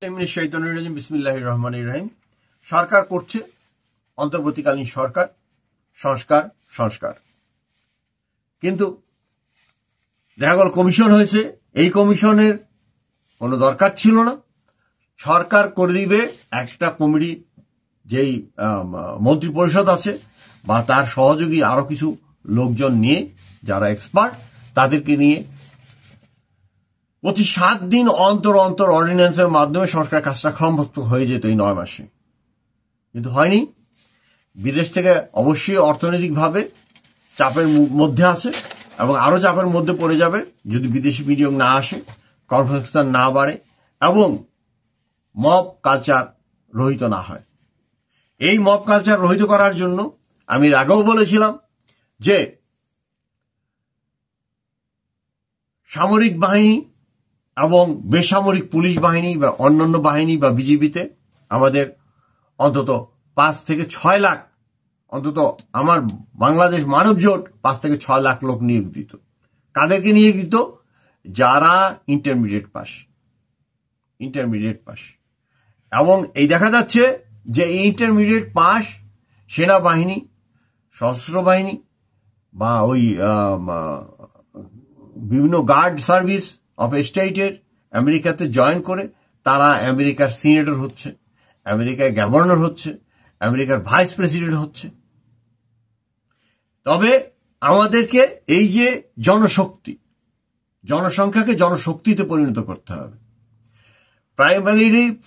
বিসমিল্লাহির রহমানির রহিম। সরকার করছে অন্তর্বর্তীকালীন সরকার সংস্কার সংস্কার, কিন্তু দেখা গেল কমিশন হয়েছে। এই কমিশনের কোনো দরকার ছিল না। সরকার করে দিবে একটা কমিটি, যেই মন্ত্রী পরিষদ আছে বা তার সহযোগী আরো কিছু লোকজন নিয়ে, যারা এক্সপার্ট, তাদেরকে নিয়ে প্রতি 7 দিন অন্তর অন্তর অর্ডিন্যান্সের মাধ্যমে সংস্কার কাজটা সম্ভব হয়ে যেত এই 9 মাসে, কিন্তু হয়নি। বিদেশ থেকে অবশ্যই অর্থনৈতিকভাবে চাপের মধ্যে আছে এবং আরো চাপের মধ্যে পড়ে যাবে যদি বিদেশি বিনিয়োগ না আসে, কর্মসংস্থান না বাড়ে এবং মব কালচার রহিত না হয়। এই মব কালচার রহিত করার জন্য আমি আগেও বলেছিলাম যে সামরিক বাহিনী এবং বেসামরিক পুলিশ বাহিনী বা অন্যান্য বাহিনী বা বিজিবিতে আমাদের অন্তত 5 থেকে 6 লাখ, অন্তত আমার বাংলাদেশ মানব জোট 5 থেকে 6 লাখ লোক নিয়োগ দিত। কাদেরকে নিয়োগ দিত? যারা ইন্টারমিডিয়েট পাস। এবং এই দেখা যাচ্ছে যে ইন্টারমিডিয়েট পাস সেনাবাহিনী, সশস্ত্র বাহিনী বা ওই বিভিন্ন গার্ড সার্ভিস অফ স্টেটের আমেরিকাতে জয়েন করে তারা আমেরিকার সিনেটর হচ্ছে, আমেরিকার গভর্নর হচ্ছে, আমেরিকার ভাইস প্রেসিডেন্ট হচ্ছে। তবে আমাদেরকে এই যে জনসংখ্যাকে জনশক্তিতে পরিণত করতে হবে।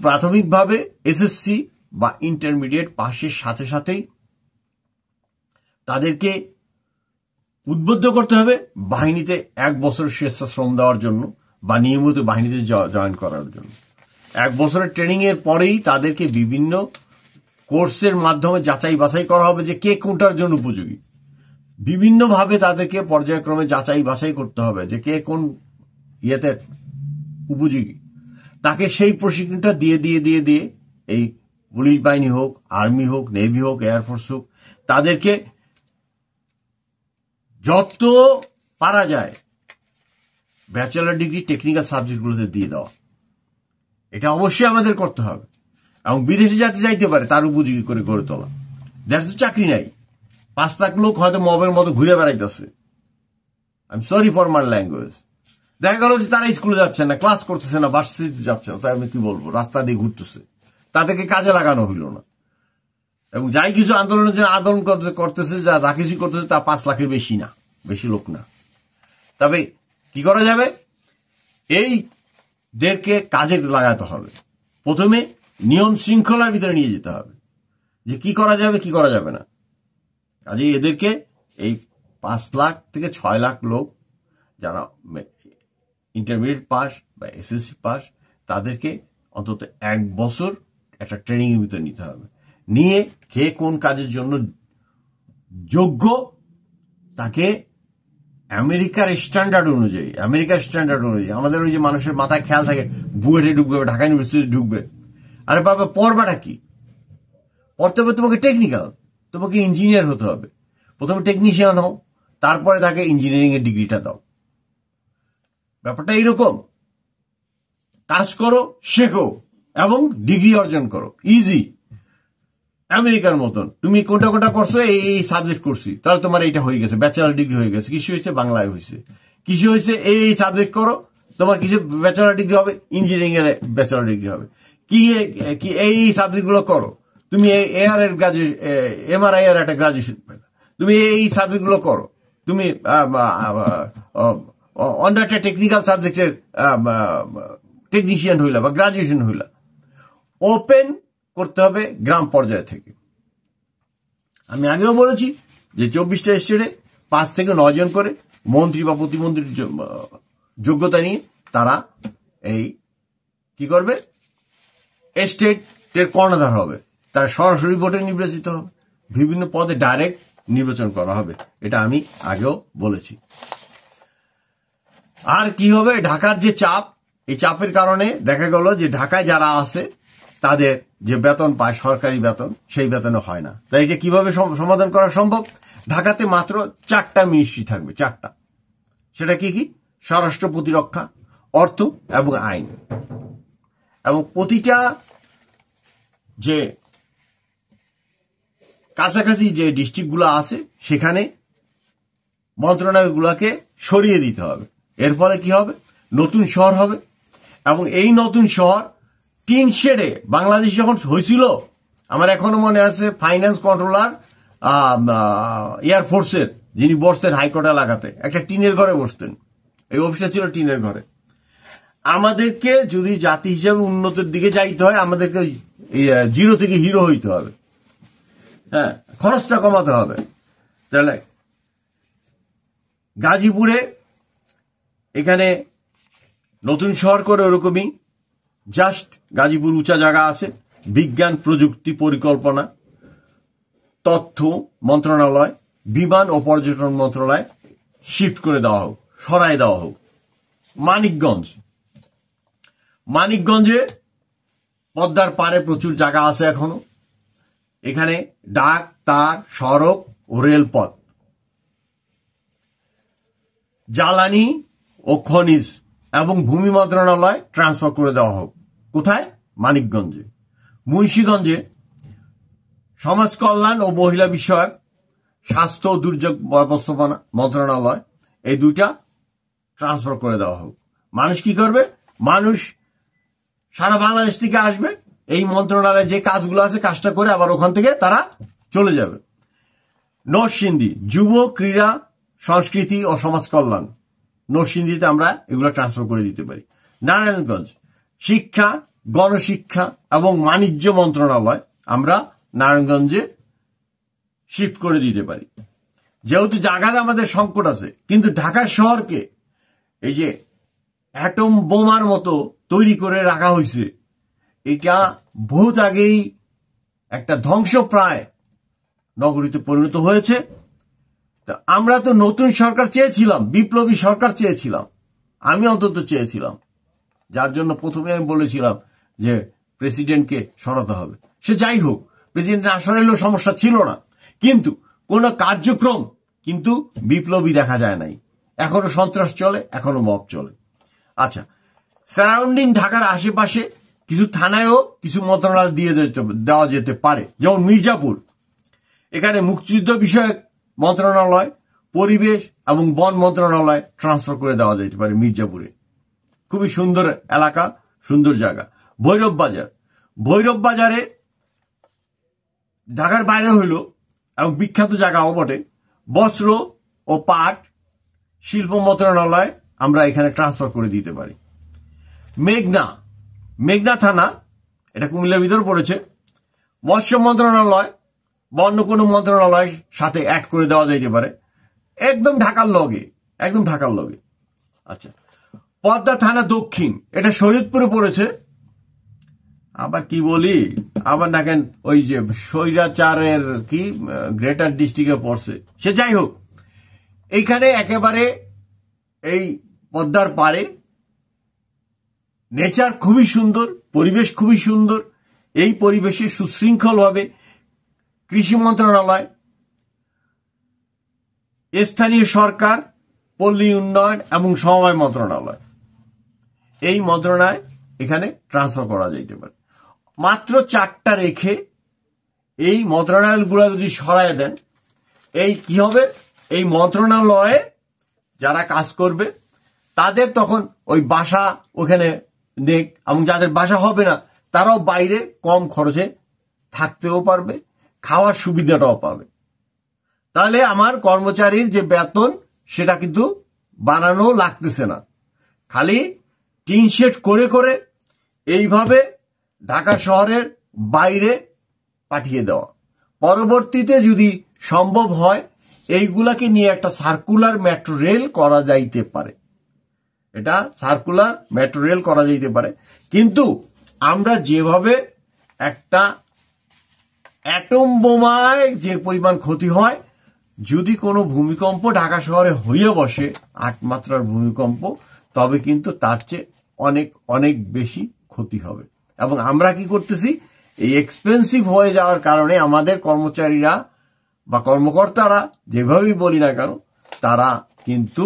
প্রাথমিকভাবে এসএসসি বা ইন্টারমিডিয়েট পাশের সাথে সাথেই তাদেরকে উদ্বুদ্ধ করতে হবে বাহিনীতে 1 বছর স্বেচ্ছাশ্রম দেওয়ার জন্য বা নিয়মিত বাহিনীতে জয়েন করার জন্য। 1 বছরের ট্রেনিং এর পরেই তাদেরকে বিভিন্ন কোর্সের মাধ্যমে যাচাই বাছাই করা হবে যে কে কোনটার জন্য উপযোগী। বিভিন্নভাবে তাদেরকে পর্যায়ক্রমে যাচাই বাছাই করতে হবে যে কে কোন ইয়েতে উপযোগী। তাকে সেই প্রশিক্ষণটা দিয়ে এই পুলিশ বাহিনী হোক, আর্মি হোক, নেভি হোক, এয়ারফোর্স হোক, তাদেরকে যত পারা যায় ব্যাচেলার ডিগ্রি টেকনিক্যাল সাবজেক্টগুলোতে দিয়ে দেওয়া। এটা অবশ্যই আমাদের করতে হবে এবং বিদেশে যাতে যাইতে পারে তার উপযোগী করে গড়ে তোলা। দেশ তো চাকরি নাই, 5 লাখ লোক হয়তো মবের মতো ঘুরে বেড়াইতেছে। I am sorry for my language. দেখা গেল যে তারা স্কুলে যাচ্ছে না, ক্লাস করতেছে না, ভার্সিটি যাচ্ছে না, তাই আমি কি বলবো, রাস্তা দিয়ে ঘুরতেছে। তাদেরকে কাজে লাগানো হইল না। এবং যাই কিছু আন্দোলনের জন্য আন্দোলন করতেছে, যা কিছু করতেছে তা 5 লাখের বেশি না, বেশি লোক না। তবে কি করা যাবে? এইদেরকে কাজে লাগাতে হবে। প্রথমে নিয়ম শৃঙ্খলার ভিতরে নিয়ে যেতে হবে যে কি করা যাবে কি করা যাবে না। কাজে এদেরকে এই 5 লাখ থেকে 6 লাখ লোক যারা ইন্টারমিডিয়েট পাস বা এসএসসি পাস, তাদেরকে অন্তত 1 বছর একটা ট্রেনিং এর ভিতরে নিতে হবে। নিয়ে কে কোন কাজের জন্য যোগ্য তাকে আমেরিকার স্ট্যান্ডার্ড অনুযায়ী আমাদের ওই যে মানুষের মাথায় খেয়াল থাকে বুয়েটে ঢুকবে, ঢাকা ইউনিভার্সিটি ঢুকবে। আরে বাবা, পড়বাটা কি? পড়তে হবে তোমাকে টেকনিক্যাল, তোমাকে ইঞ্জিনিয়ার হতে হবে। প্রথমে টেকনিশিয়ান হও, তারপরে তাকে ইঞ্জিনিয়ারিং এর ডিগ্রিটা দাও। ব্যাপারটা এইরকম। কাজ করো, শেখো এবং ডিগ্রি অর্জন করো। ইজি। আমেরিকার মতন তুমি কোনটা করছো, এই সাবজেক্ট করছি, তাহলে তোমার এইটা হয়ে গেছে, ব্যাচেলার ডিগ্রি হয়ে গেছে। কৃষি হয়েছে, বাংলায় হয়েছে। কৃষি হয়েছে, এই সাবজেক্ট করো, তোমার কিছু ব্যাচেলার ডিগ্রি হবে, ইঞ্জিনিয়ারিং এর ব্যাচেলার ডিগ্রি হবে। কি এই সাবজেক্ট গুলো করো, তুমি এআর এর এমআরআই এর একটা গ্রাজুয়েশন পেলে, তুমি এই সাবজেক্ট গুলো করো, তুমি অন্য একটা টেকনিক্যাল সাবজেক্টের টেকনিশিয়ান হইলা বা গ্রাজুয়েশন হইলা। ওপেন করতে হবে গ্রাম পর্যায় থেকে। আমি আগেও বলেছি যে 24টা স্টেটে 5 থেকে 9 জন করে মন্ত্রী বা প্রতিমন্ত্রীর যোগ্যতা নিয়ে তারা এই কি করবে, স্টেটের কর্ণধার হবে। তারা সরাসরি ভোটে নির্বাচিত হবে, বিভিন্ন পদে ডাইরেক্ট নির্বাচন করা হবে। এটা আমি আগেও বলেছি। আর কি হবে, ঢাকার যে চাপ, এই চাপের কারণে দেখা গেল যে ঢাকায় যারা আছে তাদের যে বেতন পায়, সরকারি বেতন, সেই বেতনে হয় না। তাই এটা কিভাবে সমাধান করা সম্ভব? ঢাকাতে মাত্র 4টা মিনিস্ট্রি থাকবে, 4টা। সেটা কি কি? স্বরাষ্ট্র, প্রতিরক্ষা, অর্থ এবং আইন। এবং প্রতিটা যে কাছাকাছি যে ডিস্ট্রিক্টগুলো আছে সেখানে মন্ত্রণালয়গুলোকে সরিয়ে দিতে হবে। এর ফলে কি হবে, নতুন শহর হবে এবং এই নতুন শহর টিন শেডে বাংলাদেশ যখন হয়েছিল, আমার এখনো মনে আছে ফাইন্যান্স কন্ট্রোলার এয়ারফোর্সের যিনি বসতেন হাইকোর্ট এলাকাতে একটা টিনের ঘরে বসতেন, এই অফিসটা ছিল টিনের ঘরে। আমাদেরকে যদি জাতি হিসেবে উন্নতির দিকে যাইতে হয় আমাদেরকে জিরো থেকে হিরো হইতে হবে, হ্যাঁ, খরচটা কমাতে হবে। তাহলে গাজীপুরে এখানে নতুন শহর করে ওরকমই জাস্ট গাজীপুর উঁচা জায়গা আছে, বিজ্ঞান প্রযুক্তি পরিকল্পনা তথ্য মন্ত্রণালয় বিমান ও পর্যটন মন্ত্রণালয় শিফট করে দেওয়া হোক, সরাই দেওয়া হোক। মানিকগঞ্জে পদ্মার পাড়ে প্রচুর জায়গা আছে এখনো, এখানে ডাক তার সড়ক ও রেলপথ, জ্বালানি ও খনিজ এবং ভূমি মন্ত্রণালয় ট্রান্সফার করে দেওয়া হোক। কোথায়? মানিকগঞ্জে। মুন্সিগঞ্জে সমাজ কল্যাণ ও মহিলা বিষয়ক স্বাস্থ্য ও দুর্যোগ ব্যবস্থাপনা মন্ত্রণালয়, এই দুইটা ট্রান্সফার করে দেওয়া হোক। মানুষ কি করবে? মানুষ সারা বাংলাদেশ থেকে আসবে, এই মন্ত্রণালয়ে যে কাজগুলো আছে কাজটা করে আবার ওখান থেকে তারা চলে যাবে। নরসিংদী যুব ক্রীড়া সংস্কৃতি ও সমাজ কল্যাণ, নরসিংদীতে আমরা এগুলো ট্রান্সফার করে দিতে পারি। নারায়ণগঞ্জ শিক্ষা গণশিক্ষা এবং বাণিজ্য মন্ত্রণালয় আমরা নারায়ণগঞ্জে শিফট করে দিতে পারি। যেহেতু জায়গাতে আমাদের সংকট আছে, কিন্তু ঢাকা শহরকে এই যে অ্যাটম বোমার মতো তৈরি করে রাখা হয়েছে, এটা বহুত আগেই একটা ধ্বংসপ্রায় নগরীতে পরিণত হয়েছে। আমরা তো নতুন সরকার চেয়েছিলাম, বিপ্লবী সরকার চেয়েছিলাম, আমি অন্তত চেয়েছিলাম, যার জন্য প্রথমে আমি বলেছিলাম যে প্রেসিডেন্টকে সরাতে হবে। সে যাই হোক, প্রেসিডেন্ট না সরাইলেও সমস্যা ছিল না, কিন্তু কোন কার্যক্রম কিন্তু বিপ্লবী দেখা যায় নাই। এখনো সন্ত্রাস চলে, এখনো মব চলে। আচ্ছা, সারাউন্ডিং ঢাকার আশেপাশে কিছু থানায়ও কিছু মন্ত্রণালয় দিয়ে দেওয়া যেতে পারে, যেমন মির্জাপুর, এখানে মুক্তিযুদ্ধ বিষয়ক মন্ত্রণালয় পরিবেশ এবং বন মন্ত্রণালয় ট্রান্সফার করে দেওয়া যেতে পারে মির্জাপুরে। খুবই সুন্দর এলাকা, সুন্দর জায়গা। ভৈরব বাজারে ঢাকার বাইরে হইল এবং বিখ্যাত জায়গাও বটে, বস্ত্র ও পাট শিল্প মন্ত্রণালয় আমরা এখানে ট্রান্সফার করে দিতে পারি। মেঘনা থানা, এটা কুমিল্লার ভিতর পড়েছে, মৎস্য মন্ত্রণালয় বা অন্য কোনো মন্ত্রণালয়ের সাথে অ্যাড করে দেওয়া যাইতে পারে, একদম ঢাকার লগে। আচ্ছা, পদ্মা থানা দক্ষিণ, এটা শরীয়তপুরে পড়েছে। আবার কি বলি, আবার দেখেন ওই যে স্বৈরাচারের কি গ্রেটার ডিস্ট্রিক্টে পড়ছে, সে যাই হোক, এইখানে একেবারে এই পদ্মার পাড়ে নেচার খুবই সুন্দর, পরিবেশ খুবই সুন্দর। এই পরিবেশে সুশৃঙ্খলভাবে কৃষি মন্ত্রণালয়, স্থানীয় সরকার, পল্লী উন্নয়ন এবং সমবায় মন্ত্রণালয়, এই মন্ত্রণালয় এখানে ট্রান্সফার করা যাইতে পারে। মাত্র 4টা রেখে এই মন্ত্রণালয়গুলো যদি সরায় দেন, এই কি হবে, এই মন্ত্রণালয়ে যারা কাজ করবে তাদের তখন ওই বাসা ওখানে দেখ, এবং যাদের বাসা হবে না তারাও বাইরে কম খরচে থাকতেও পারবে, খাওয়ার সুবিধাটাও পাবে। তাহলে আমার কর্মচারীর যে বেতন সেটা কিন্তু বানানো লাগতেছে না, খালি টিন শেড করে করে এইভাবে ঢাকা শহরের বাইরে পাঠিয়ে দেওয়া। পরবর্তীতে যদি সম্ভব হয় এইগুলাকে নিয়ে একটা সার্কুলার মেট্রো রেল করা যাইতে পারে, এটা সার্কুলার মেট্রো রেল করা যাইতে পারে। কিন্তু আমরা যেভাবে একটা অ্যাটম বোমায় যে পরিমাণ ক্ষতি হয়, যদি কোনো ভূমিকম্প ঢাকা শহরে হয়ে বসে 8 মাত্রার ভূমিকম্প, তবে কিন্তু তার চেয়ে অনেক অনেক বেশি ক্ষতি হবে। এবং আমরা কি করতেছি, এই এক্সপেন্সিভ হয়ে যাওয়ার কারণে আমাদের কর্মচারীরা বা কর্মকর্তারা যেভাবেই বলি না কেন, তারা কিন্তু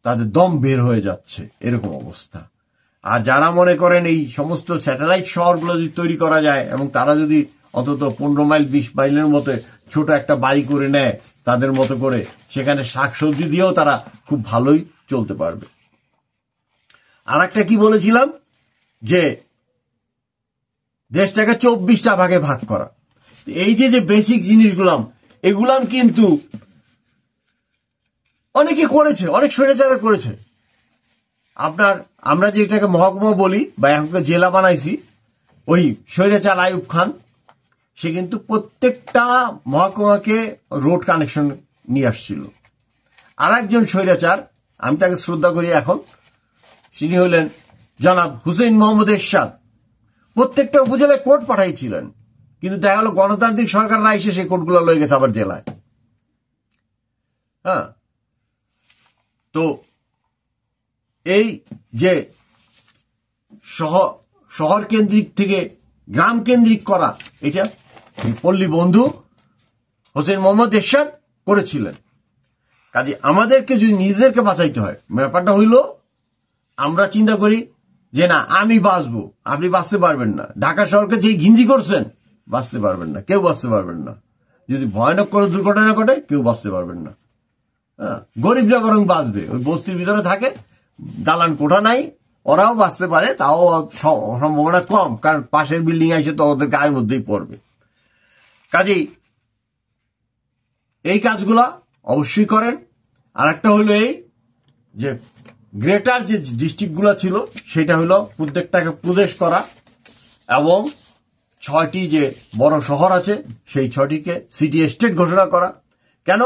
তাদের দম বের হয়ে যাচ্ছে, এরকম অবস্থা। আর যারা মনে করেন এই সমস্ত স্যাটেলাইট শহরগুলো যদি তৈরি করা যায় এবং তারা যদি অন্তত 15 মাইল 20 মাইলের মতো ছোট একটা বাড়ি করে নেয় তাদের মতো করে, সেখানে শাকসবজি দিয়েও তারা খুব ভালোই চলতে পারবে। আর একটা কি বলেছিলাম, যে দেশটাকে 24টা ভাগে ভাগ করা। এই যে বেসিক জিনিসগুলাম, এগুলাম কিন্তু অনেকে করেছে, অনেক স্বৈরাচার করেছে। আমরা যে এটাকে মহকুমা বলি বা এখনকার জেলা বানাইছি, ওই স্বৈরাচার আইয়ুব খান সে কিন্তু প্রত্যেকটা মহকুমাকে রোড কানেকশন নিয়ে আসছিল। আর একজন স্বৈরাচার, আমি তাকে শ্রদ্ধা করি এখন, তিনি হলেন জনাব হুসেইন মোহাম্মদ এরশাদ। প্রত্যেকটা উপজেলায় কোর্ট পাঠাইছিলেন, কিন্তু দেখা গেল গণতান্ত্রিক সরকাররা এসে সেই কোর্টগুলো লয়ে গেছে আবার জেলায়। হ্যাঁ, তো এই যে শহর কেন্দ্রিক থেকে গ্রাম কেন্দ্রিক করা, এটা পল্লী বন্ধু হোসেন মোহাম্মদ এরশাদ করেছিলেন। কাজে আমাদেরকে যদি নিজেদেরকে বাঁচাইতে হয়, ব্যাপারটা হইল আমরা চিন্তা করি যে না আমি বাঁচবো, আপনি বাঁচতে পারবেন না। ঢাকা শহরকে যে ঘিঞ্জি করছেন, বাঁচতে পারবেন না, কেউ বাঁচতে পারবেন না। যদি ভয়ানক কোনো দুর্ঘটনা ঘটে কেউ বাঁচতে পারবেন না। হ্যাঁ, গরিবরা বরং বাঁচবে, ওই বস্তির ভিতরে থাকে, দালান কোঠা নাই, ওরাও বাঁচতে পারে, তাও সম্ভাবনা কম, কারণ পাশের বিল্ডিং এসে তো ওদের গায়ের মধ্যেই পড়বে। কাজেই এই কাজগুলা অবশ্যই করেন। আর একটা হলো এই যে গ্রেটার যে ডিস্ট্রিক্টগুলো ছিল সেটা হলো প্রত্যেকটাকে প্রদেশ করা, এবং 6টি যে বড় শহর আছে সেই 6টিকে সিটি স্টেট ঘোষণা করা। কেন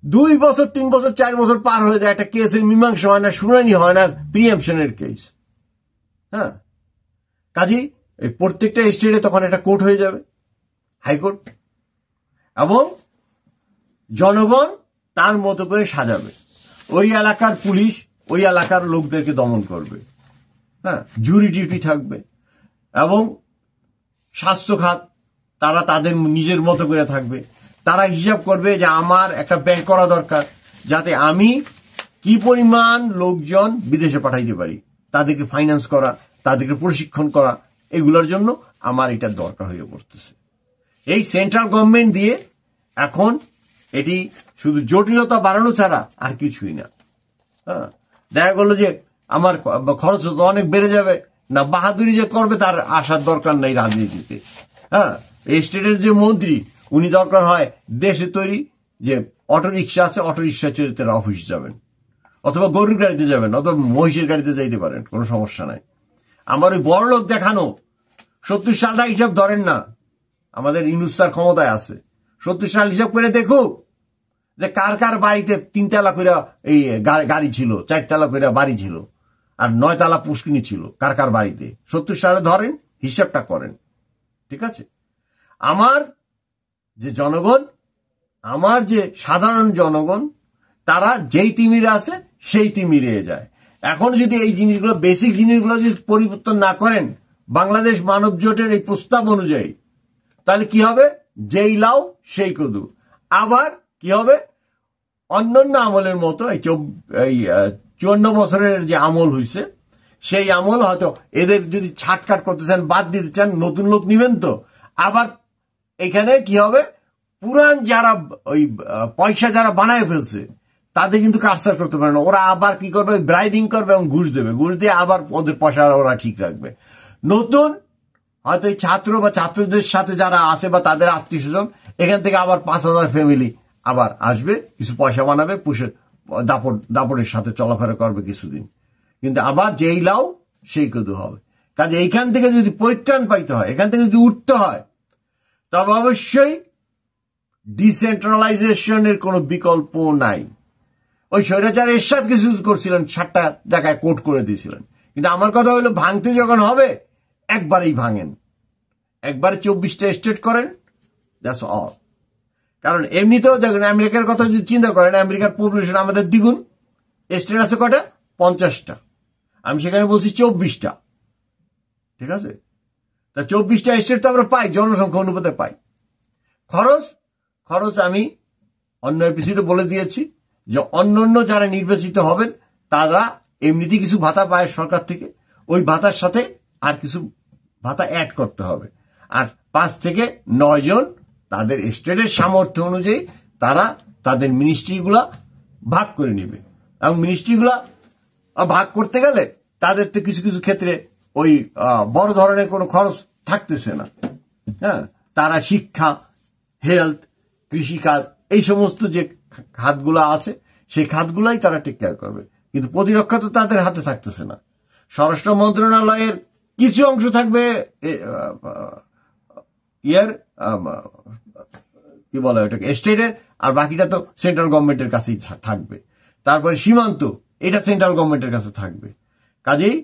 2 বছর 3 বছর 4 বছর পার হয়ে যায়, একটা কেসের মীমাংসা হয় না, শুনানি হয় না, প্রিএম্পশনের কেস। হ্যাঁ, কাজেই এই প্রত্যেকটা স্টেটে তখন একটা কোর্ট হয়ে যাবে, হাইকোর্ট, এবং জনগণ তার মতো করে সাজাবে। ওই এলাকার পুলিশ ওই এলাকার লোকদেরকে দমন করবে। হ্যাঁ, জুরি ডিউটি থাকবে, এবং স্বাস্থ্য খাত তারা তাদের নিজের মতো করে থাকবে। তারা হিসাব করবে যে আমার একটা ব্যাংক করা দরকার, যাতে আমি কি পরিমাণ লোকজন বিদেশে পাঠাইতে পারি, তাদেরকে ফাইন্যান্স করা, তাদেরকে প্রশিক্ষণ করা, এগুলোর জন্য আমার এটা দরকার হয়ে পড়তেছে। এই সেন্ট্রাল গভর্নমেন্ট দিয়ে এখন এটি শুধু জটিলতা বাড়ানো ছাড়া আর কিছুই না। হ্যাঁ, দেখা গেল যে আমার খরচ তো অনেক বেড়ে যাবে, না বাহাদুরি যে করবে তার আসার দরকার নেই রাজনীতিতে। হ্যাঁ, এই স্টেটের যে মন্ত্রী উনি দরকার হয় দেশে তৈরি যে অটোরিকশা আছে, অটোরিকশা চড়ে তারা অফিস যাবেন, অথবা গরুর গাড়িতে যাবেন, অথবা মহিষের গাড়িতে যাইতে পারেন, কোনো সমস্যা নাই। আমার ওই বড় লোক দেখানো 70 সালটা হিসাব ধরেন না, আমাদের ইউনূস স্যার ক্ষমতায় আছে, 70 সাল হিসাব করে দেখুক যে কার কার বাড়িতে 3 তলা করে এই গাড়ি ছিল, 4 তলা করে বাড়ি ছিল, আর 9 তলা পুষ্কিনি ছিল কার কার বাড়িতে। 70 সালে ধরেন, হিসাবটা করেন, ঠিক আছে? আমার যে জনগণ, আমার যে সাধারণ জনগণ, তারা যেই তিমিরে আছে সেই তিমিরে যায়। এখন যদি এই জিনিসগুলো, বেসিক জিনিসগুলো যদি পরিবর্তন না করেন বাংলাদেশ মানব জোটের এই প্রস্তাব অনুযায়ী, তাহলে কি হবে? যেই লাও সেই কদু। আবার কি হবে? অন্যান্য আমলের মতো এই 54 বছরের যে আমল হয়েছে সেই আমল হয়তো এদের যদি ছাটকাট করতে চান, বাদ দিতে চান, নতুন লোক নিবেন, তো আবার এখানে কি হবে? পুরান যারা ওই পয়সা যারা বানায় ফেলছে তাদের কিন্তু কারসার করতে পারে না। ওরা আবার কি করবে? ব্রাইবিং করবে এবং ঘুষ দেবে, ঘুষ দিয়ে আবার ওদের পয়সা ওরা ঠিক রাখবে। নতুন হয়তো এই ছাত্র বা ছাত্রদের সাথে যারা আছে বা তাদের আত্মীয় স্বজন, এখান থেকে আবার 5,000 ফ্যামিলি আবার আসবে, কিছু পয়সা বানাবে, পুষে দাপটের সাথে চলাফেরা করবে কিছুদিন, কিন্তু আবার যেই লাও সেই কদু হবে। কাজে এইখান থেকে যদি পরিত্রাণ পাইতে হয়, এখান থেকে যদি উঠতে হয়, তবে অবশ্যই ডিসেন্ট্রালাইজেশনের কোনো বিকল্প নাই। ওই স্বৈরাচার এরশাদ কিছু ইউজ করছিলেন, 7টা জায়গায় কোর্ট করে দিয়েছিলেন, কিন্তু আমার কথা হলো ভাঙতে যখন হবে একবারেই ভাঙেন, একবারে 24টা স্টেট করেন, দ্যাটস অল। কারণ এমনিতেও দেখেন, আমেরিকার কথা যদি চিন্তা করেন, আমেরিকার পপুলেশন আমাদের দ্বিগুণ, স্টেট আছে কটা? 50টা, আমি সেখানে বলছি 24টা, ঠিক আছে? তা 24টা স্টেট তো আমরা পাই, জনসংখ্যা অনুপাতে পাই। খরচ আমি অন্য এপিসোডে বলে দিয়েছি যে অন্যান্য যারা নির্বাচিত হবেন তারা এমনিতেই কিছু ভাতা পায় সরকার থেকে, ওই ভাতার সাথে আর কিছু ভাতা অ্যাড করতে হবে। আর 5 থেকে 9 জন তাদের স্টেটের সামর্থ্য অনুযায়ী তারা তাদের মিনিস্ট্রিগুলা ভাগ করে নেবে। এবং মিনিস্ট্রিগুলা ভাগ করতে গেলে তাদের তো কিছু কিছু ক্ষেত্রে ওই বড় ধরনের কোনো খরচ থাকতেছে না। হ্যাঁ, তারা শিক্ষা, হেলথ, কৃষিকাজ, এই সমস্ত যে খাতগুলো আছে সেই খাতগুলাই তারা টেক কেয়ার করবে। কিন্তু প্রতিরক্ষা তো তাদের হাতে থাকতেছে না। স্বরাষ্ট্র মন্ত্রণালয়ের কিছু অংশ থাকবে কি বলে ওটাকে, স্টেটের, আর বাকিটা তো সেন্ট্রাল গভর্নমেন্টের কাছেই থাকবে। তারপরে সীমান্ত, এটা সেন্ট্রাল গভর্নমেন্টের কাছে থাকবে। কাজেই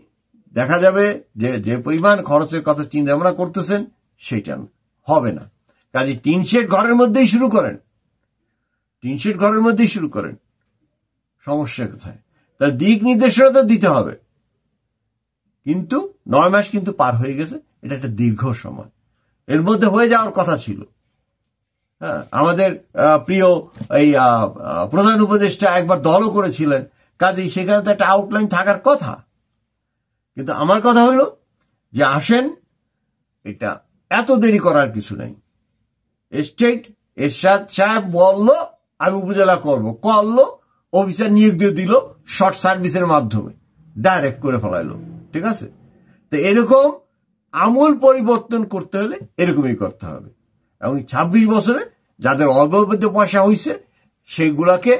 দেখা যাবে যে যে পরিমাণ খরচের কথা চিন্তা ভাবনা করতেছেন সেটা হবে না। কাজে টিন শেড ঘরের মধ্যেই শুরু করেন, টিন শেড ঘরের মধ্যেই শুরু করেন। সমস্যা কোথায়? তার দিক নির্দেশনা তো দিতে হবে, কিন্তু 9 মাস কিন্তু পার হয়ে গেছে। এটা একটা দীর্ঘ সময়, এর মধ্যে হয়ে যাওয়ার কথা ছিল। হ্যাঁ, আমাদের প্রিয় এই প্রধান উপদেষ্টা একবার দলও করেছিলেন, কাজেই সেখানে তো একটা আউটলাইন থাকার কথা। কিন্তু আমার কথা হইল যে আসেন, এটা এত দেরি করার কিছু নেই। স্টেট এরশাদ সাহেব বলল আমি উপজেলা করলো, অফিসার নিয়োগ দিয়ে দিল শর্ট সার্ভিসের মাধ্যমে, ডাইরেক্ট করে ফেলাইলো। ঠিক আছে, তো এরকম আমূল পরিবর্তন করতে হলে এরকমই করতে হবে। এবং 26 বছরে যাদের অল্প পয়সা হয়েছে সেগুলাকে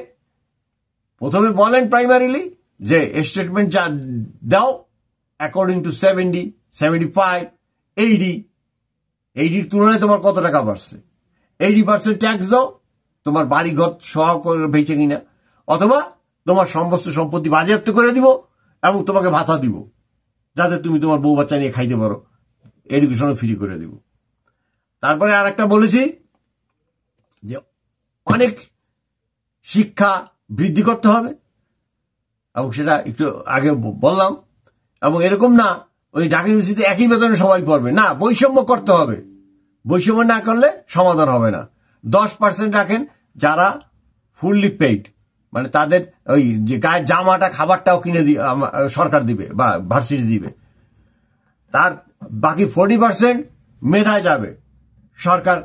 প্রথমে বলেন প্রাইমারিলি যে স্টেটমেন্ট যা দাও অ্যাকর্ডিং টু 70, 75, 80 তুলনায় তোমার কত টাকা বাড়ছে, 80% ট্যাক্স দাও, তোমার বাড়ি ঘর সহ করে বেঁচে কিনা, অথবা তোমার সমস্ত সম্পত্তি বাজেয়াপ্ত করে দিব এবং তোমাকে ভাতা দিব যাতে তুমি তোমার বউ বাচ্চা নিয়ে খাইতে পারো, এডুকেশনও ফ্রি করে দিব। তারপরে আর একটা বলেছি যে অনেক শিক্ষা বৃদ্ধি করতে হবে, এবং সেটা একটু আগে বললাম। এবং এরকম না ওই ঢাকা ইউনিভার্সিটিতে একই বেতনে সবাই পড়বে, না, বৈষম্য করতে হবে। বৈষম্য না করলে সমাধান হবে না। 10% রাখেন যারা ফুললি পেইড, মানে তাদের ওই যে গায়ের জামাটা খাবারটাও কিনে সরকার দিবে বা ভার্সিটি দিবে। তার বাকি 40% মেধায় যাবে, সরকার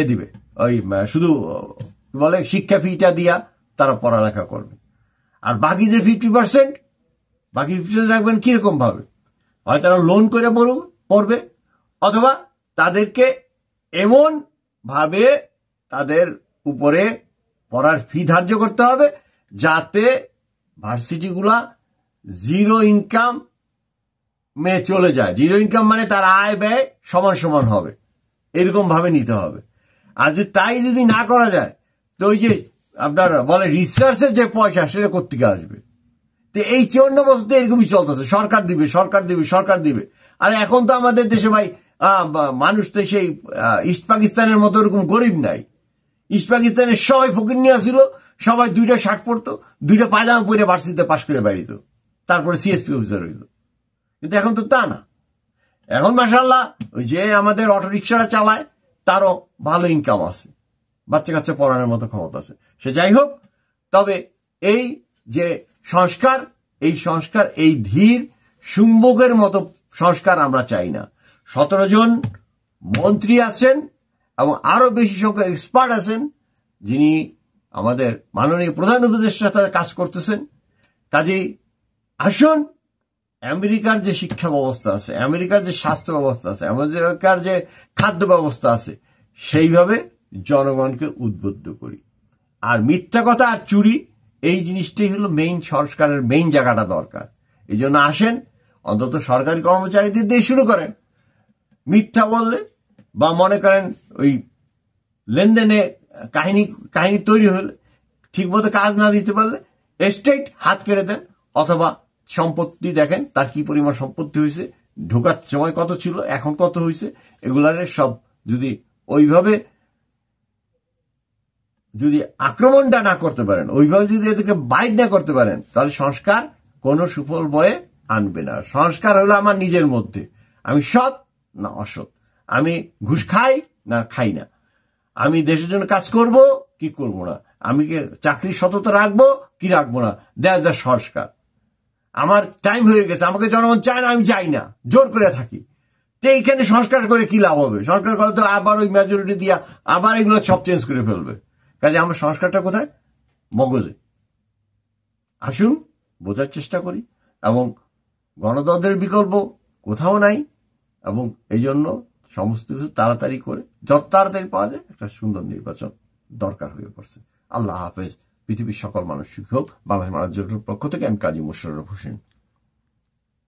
দিবে, ওই শুধু বলে শিক্ষা ফিটা দিয়া তারা পড়ালেখা করবে। আর বাকি যে 50%, বাকি 50% রাখবেন কিরকম ভাবে? হয় তারা লোন করে পড়বে, অথবা তাদেরকে এমন ভাবে তাদের উপরে পড়ার ফি ধার্য করতে হবে যাতে ভার্সিটিগুলা জিরো ইনকাম চলে যায়। জিরো ইনকাম মানে তার আয় ব্যয় সমান সমান হবে, এরকম ভাবে নিতে হবে। আর তাই যদি না করা যায় তো ওই যে আপনার বলে রিসার্চের যে পয়সা সেটা কোত্থেকে আসবে? তো এই 54 বছর তো এরকমই চলতেছে, সরকার দিবে সরকার দিবে সরকার দিবে। আর এখন তো আমাদের দেশে ভাই মানুষ তো সেই ইস্ট পাকিস্তানের মতো ওরকম গরিব নাই। ইস্ট পাকিস্তানের সবাই ফকির নিয়ে আসছিল, সবাই 2টা শার্ট পরতো, 2টা পায়জামা পরে ভার্সিটিতে পাশ করে বেরিত, তারপরে সিএসপি অফিসার হইল। কিন্তু এখন তো তা না। এখন মাশাআল্লাহ ওই যে আমাদের অটোরিকশাটা চালায় তারও ভালো ইনকাম আছে, বাচ্চা কাচ্চা পড়ানোর মতো ক্ষমতা আছে। সে যাই হোক, তবে এই যে সংস্কার, এই সংস্কার এই ধীর শুম্বকের মতো সংস্কার আমরা চাই না। 17 জন মন্ত্রী আছেন এবং আরো বেশি সংখ্যক এক্সপার্ট আছেন যিনি আমাদের মাননীয় প্রধান উপদেষ্টার সাথে কাজ করতেছেন। কাজেই আসুন, আমেরিকার যে শিক্ষা ব্যবস্থা আছে, আমেরিকার যে স্বাস্থ্য ব্যবস্থা আছে, আমেরিকার যে খাদ্য ব্যবস্থা আছে, সেইভাবে জনগণকে উদ্বুদ্ধ করি। আর মিথ্যা কথা আর চুরি, এই জিনিসটাই হলো মেইন সংস্কারের মেইন জায়গাটা দরকার। এই জন্য আসেন, অন্তত সরকারি কর্মচারীদের দিয়ে শুরু করেন। মিথ্যা বললে বা মনে করেন ওই লেনদেনে কাহিনী তৈরি হলে, ঠিক মতো কাজ না দিতে পারলে স্টেট হাত কেড়ে দেন, অথবা সম্পত্তি দেখেন তার কি পরিমাণ সম্পত্তি হয়েছে, ঢোকার সময় কত ছিল, এখন কত হয়েছে, এগুলার সব যদি ওইভাবে যদি আক্রমণটা না করতে পারেন, ওইভাবে যদি এদেরকে বাইট না করতে পারেন, তাহলে সংস্কার কোনো সুফল বয়ে আনবে না। সংস্কার হলো আমার নিজের মধ্যে, আমি সৎ না অসৎ, আমি ঘুষ খাই না খাই না, আমি দেশের জন্য কাজ করব কি করব না, আমি চাকরির সততা রাখবো কি রাখবো না, দ্যাটস দ্য সংস্কার। আমার টাইম হয়ে গেছে, আমাকে জনগণ চায় না, আমি যাই না, জোর করে থাকি। তো এইখানে সংস্কার করে কি লাভ হবে? সংস্কার করে তো আবার ওই মেজরিটি দিয়া আবার এগুলো সব চেঞ্জ করে ফেলবে। কাজে আমরা সংস্কারটা কোথায়? মগজে। আসুন বোঝার চেষ্টা করি, এবং গণতন্ত্রের বিকল্প কোথাও নাই, এবং এই জন্য সমস্ত কিছু তাড়াতাড়ি করে, যত তাড়াতাড়ি পাওয়া যায় একটা সুন্দর নির্বাচন দরকার হয়ে পড়ছে। আল্লাহ হাফেজ। পৃথিবীর সকল মানুষ সুখী হোক। বাংলাদেশ মানুষের পক্ষ থেকে আমি কাজী মোশাররফ হোসেন।